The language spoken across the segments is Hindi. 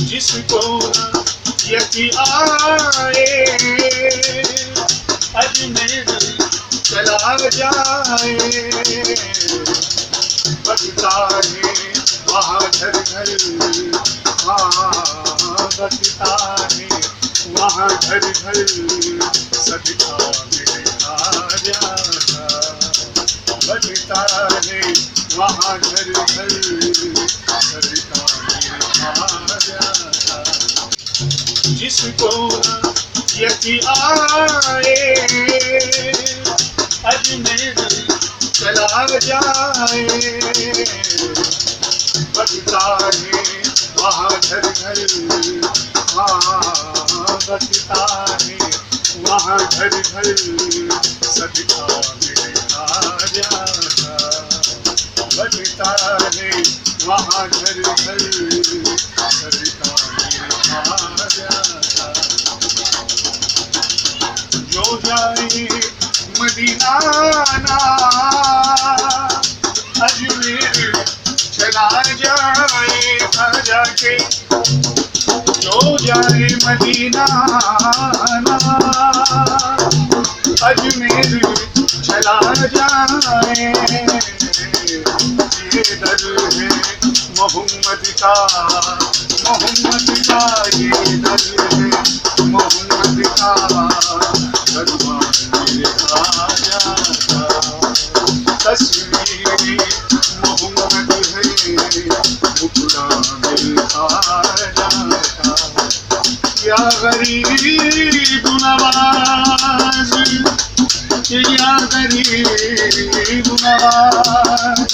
जिसको यकी आए अजमेर चला जाए। बजता है वहाँ घर घर, हाँ बजता है वहाँ घर घर, सदका में आ जाता। बजता है वहाँ घर घर, सदका में आ जाता। जिसको यकी आए अजमेर चला जाए। बजता है वहाँ घर घर, हाँ बजता है वहाँ घर घर, सदका में आ जाता। बजता है वहाँ घर घर, सदका में आ जाता। जो जाए मदीना ना अजमेर चला जाए। खाजा के जो जाए मदीना ना अजमेर चला जाए। ये दर है मोहम्मद का, मोहम्मद का ये दर है मोहम्मद का। दरबार में आ जाता। तस्वीर मोहम्मद है मुखड़ा में आ जाता। या गरीब नवाज, या गरीब नवाज,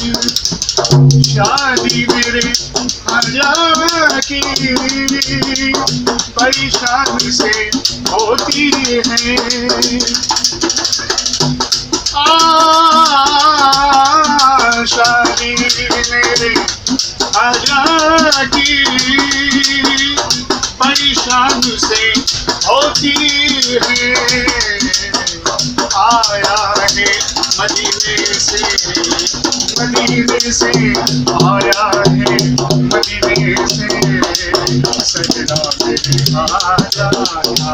शादी मेरे खाजा की बड़ी शान से होती है। शादी मेरे खाजा की बड़ी शान से होती है। आया है मदीने से, मदीने से आया है मदीने से, सजना में आ जाता।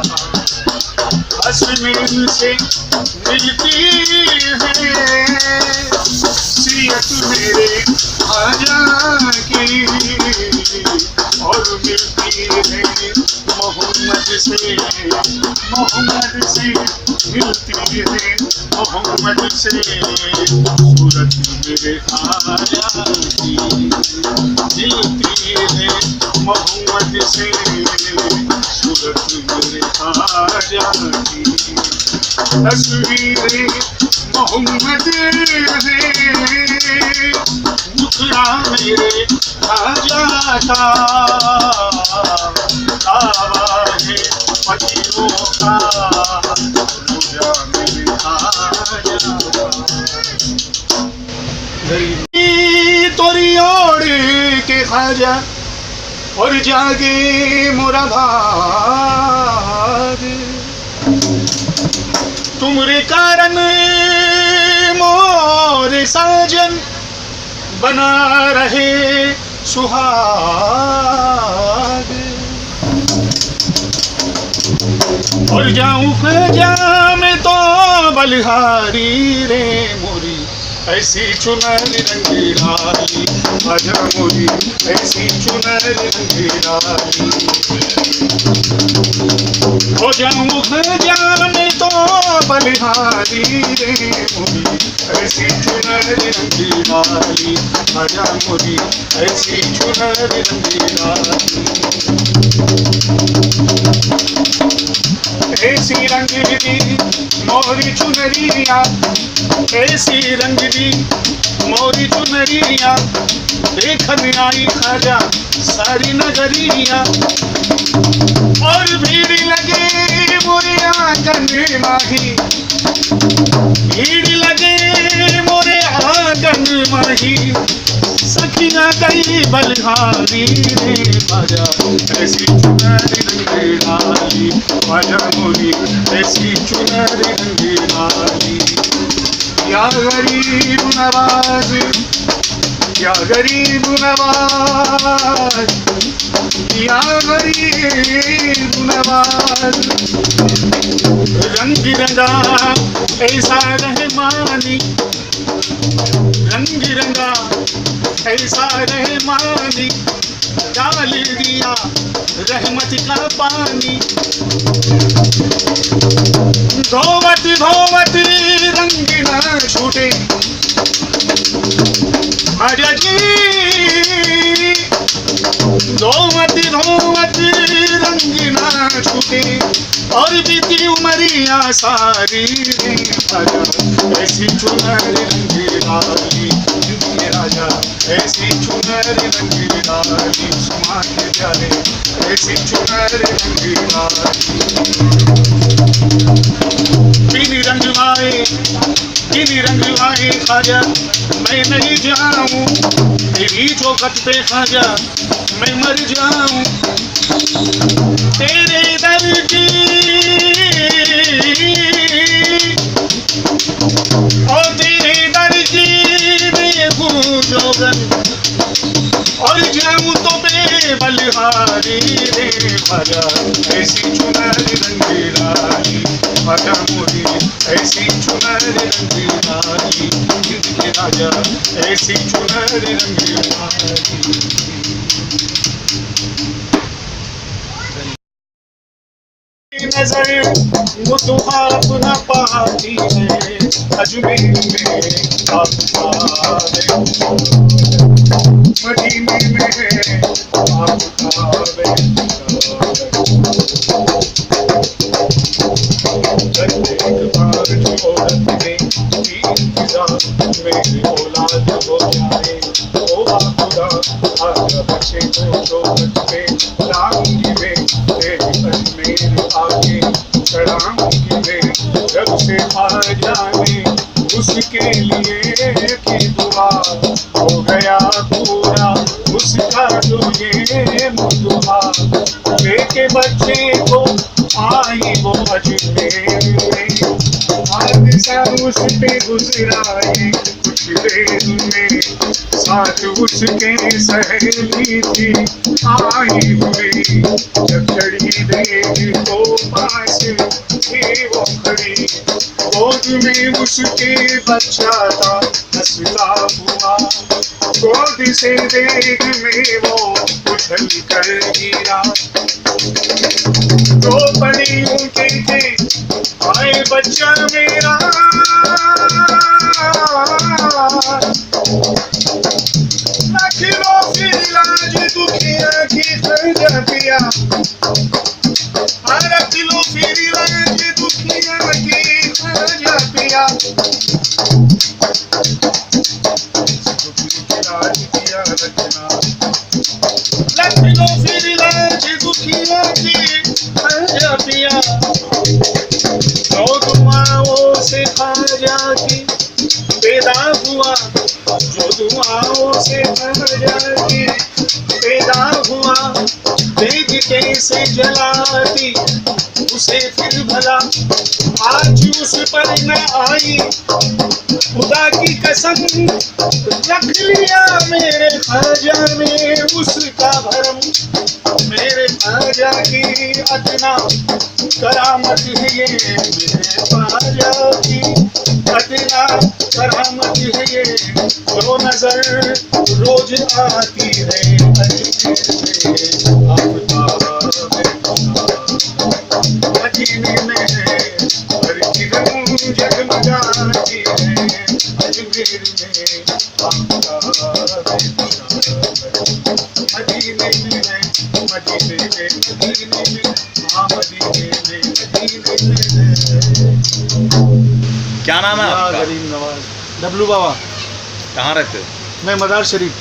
अजमेर से मिलती है सीरत मेरे खाजा की, और मिलती है मोहम्मद से, मोहम्मद से मिलती है मोहम्मद से। सूरत मेरे खाजा की मिलती है मोहम्मद से, सूरत मेरे खाजा की। तस्वीर मोहम्मद है मुखड़ा मेरे खाजा का। दावा है फकीरों का रोजा मेरे खाजा का। तोरी ओढ़ के खाजा और जागे मोरा भाग। तुमरे कारण मोर साजन बना रहे सुहाग। और जाऊं खजा में तो बलिहारी रे मोरी, ऐसी चुनर रंगी लाली। आजा मोरी ऐसी चुनर रंगी लाली। हो जाऊं खजा में तो बलिहारी रे मोरी, ऐसी चुनर रंगी लाली। आजा मोरी ऐसी चुनर रंगी लाली। ऐसी रंग दी मोरी चुनरिया, ऐसी रंग दी मोरी चुनरिया। देखन आई खाजा सारी नगरिया, और भीड़ लगे मोरे आंगन माही। भीड़ लगे मोरे आंगन माही। सखिया गई बलिहारी रे बाजा, ऐसी चुनर रंगी लाली। बाजा मोरी ऐसी चुनर रंगी लाली। या गरीब नवाज, या गरीब नवाज, या गरीब नवाज। रंग बिरंगा ऐसा रहमानी, रंग बिरंगा ऐसा रहमानी, डाल दिया रहमत का पानी। धोवत धोवत रंग न छूटे आजा जी, धोवत धोवत रंग न छूटे और बीती उमरिया सारी। आजा ऐसी चुनर रंग डाली राजा, ऐसी चुनर रंग डाली सुमा के प्याले, ऐसी चुनर रंग डाली। पीली रंग लाए, पीली रंग लाए खाजा, मैं नहीं जाऊं तेरी चौखट पे खाजा, मैं मर जाऊं तेरे दर की। और तेरे दर की देखूं जोगन, और जाऊं तो बेबलहारी रे खाजा, ऐसी चुनर रंग डाली खाजा मोरी, ऐसी चुनर रंग डाली हिंद के राजा, ऐसी चुनर रंग डाली। नजर मुतहाब न पाती है, अजमेर में आफताब, मदीने में आफताब। एक बार जो औरत ने की इंतजार, मेरी औलाद हो जाए ओ खुदा, आजा बच्चे को चौखट पे लाऊंगी मैं, तेरी अजमेर आके चढ़ाऊंगी मैं, रब से आ जाने उसके लिए की दुआ, हो गया पूरा उसका जो ये मुद्दा। लेके बच्चे को आई वो अजमेर में, हादसा उस पे गुजराए कुछ देर में, साथ उसके सहेली थी आई हुई, जब चढ़ी देख तो पास थी वो खड़ी, गोद में उसके बच्चा था हंसता हुआ, गोद से देख में वो उछल कर गिरा। दो परियों के थे आए बच्चा मेरा, रख लो फिर इलाज दुखिया की खर्चा पिया, रख लो फिर इलाज दुखिया की खर्चा पिया। इलाज किया रखना, रख लो फिर इलाज दुखिया की खर्चा पिया। तो दुआओं से खाजा की पैदा हुआ, जो दुआओं से खाजा की पैदा हुआ, देख कैसे जलाती उसे फिर भला, आज उस पर न आई खुदा की कसम, रख लिया मेरे खाजा में उसका भरम, मेरे खाजा की अदना करामत है ये, मेरे खाजा की अदना करामत है ये, जो नजर रोज आती है अजमेर में मदीने में, हर किरण जगमगाती है अजमेर में मदीने में, मदीने में, मदीने में, हाँ मदीने में, मदीने में। क्या नाम है आपका? गरीब नवाज। डब्लू बाबा। कहाँ रहते हो? मैं मदार शरीफ।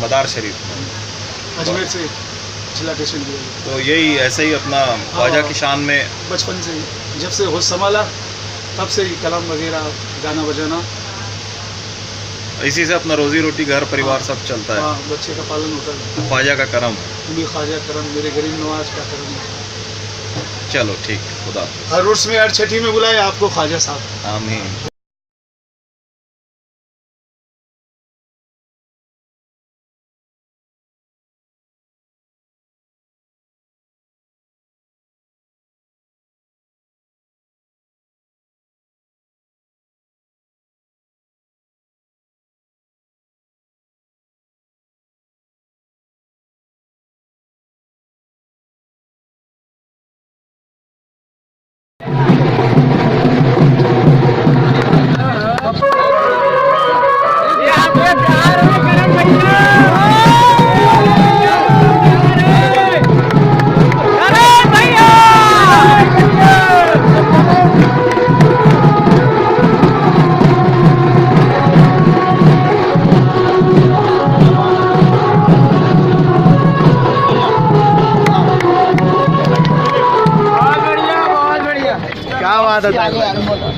मदार शरीफ में। अजमेर से जिला स्टेशन दिया। तो यही ऐसे ही अपना ख्वाजा की शान में बचपन से ही, जब से होश संभाला तब से ही कलाम वगैरह गाना बजाना, इसी से अपना रोजी रोटी घर परिवार सब चलता है। हाँ, बच्चे का पालन होता है। ख्वाजा का करम। भी ख्वाजा करम, मेरे गरीब नवाज का करम। चलो ठीक, खुदा। हर उर्स में हर छठी में बुलाए आपको ख्वाजा साहब। आमीन। आदत आगे है यार बोलो